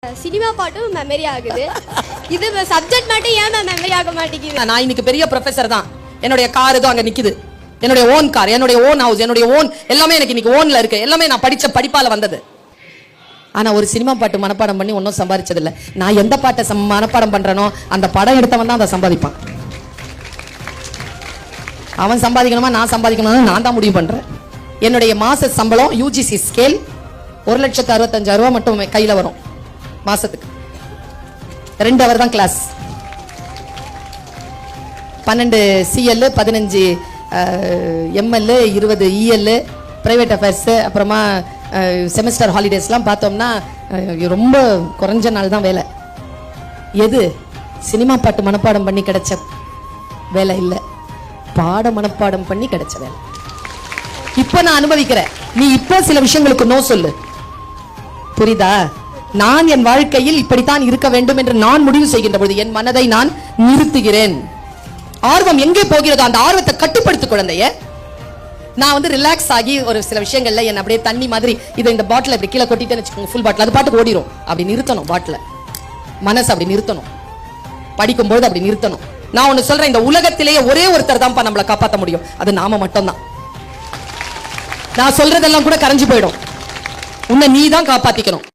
Cinema பாட்டும் memory ஆகுது. இது சப்ஜெக்ட் மட்டும் ஏன் மெமரி ஆக மாட்டேங்குது? நான் இன்னைக்கு பெரிய ப்ரொஃபசர் தான். என்னுடைய கார் இதோ அங்க நிக்குது. என்னுடைய ஓன் கார், என்னுடைய ஓன் ஹவுஸ், என்னுடைய ஓன் எல்லாமே எனக்கு இன்னைக்கு ஓன்ல இருக்கு. எல்லாமே நான் படிச்ச படிப்பால வந்தது. ஆனா ஒரு சினிமா பாட்டு மனப்பாடம் பண்ணி ஒன்னும் சம்பாதிச்சது இல்ல. நான் எந்த பாட்டை மனப்பாடம் பண்றனோ அந்த படம் எடுத்தவன் தான் அதை சம்பாதிப்பான். அவன் சம்பாதிக்கணுமா நான் சம்பாதிக்கணுமா நான் தான் முடிவு பண்றேன். என்னுடைய மாச சம்பளம் யூஜிசி ஸ்கேல் 1,65,000 மட்டும் கையில வரும் மாசத்துக்கு. 2 hour தான் class. 12 CL, 15 ML, 20 EL, private affairs, அப்புறமா செமஸ்டர் ஹாலிடேஸ்லாம் பார்த்தோம்னா ரொம்ப குறைஞ்ச நாள் தான் வேலை. எது சினிமா பாட்டு மனப்பாடம் பண்ணி கிடைச்ச வேலை இல்ல, பாட மனப்பாடம் பண்ணி கிடைச்ச வேலை. இப்ப நான் அனுபவிக்கிறேன். நீ இப்ப சில விஷயங்களுக்கு நோ சொல்லு, புரியுதா? நான் என் வாழ்க்கையில் இப்படித்தான் இருக்க வேண்டும் என்று நான் முடிவு செய்கின்ற பொழுது என் மனதை நான் நிறுத்துகிறேன். ஆர்வம் எங்கே போகிறதோ அந்த ஆர்வத்தை கட்டுப்படுத்து குழந்தைய. நான் ரிலாக்ஸ் ஆகி ஒரு சில விஷயங்கள்ல என்ன அப்படியே தண்ணி மாதிரி இதை இந்த பாட்டில் இப்படி கீழே கொட்டிட்டேன்னு வச்சுக்கோங்க, ஃபுல் பாட்டில் அது பாட்டுக்கு ஓடிடும். அப்படி நிறுத்தணும் பாட்டில், மனசு அப்படி நிறுத்தணும். படிக்கும்போது அப்படி நிறுத்தணும். நான் ஒன்னு சொல்றேன், இந்த உலகத்திலேயே ஒரே ஒருத்தர் தான்ப்பா நம்மளை காப்பாற்ற முடியும், அது நாம மட்டும்தான். நான் சொல்றதெல்லாம் கூட கரைஞ்சு போயிடும். உன்னை நீ தான் காப்பாத்திக்கணும்.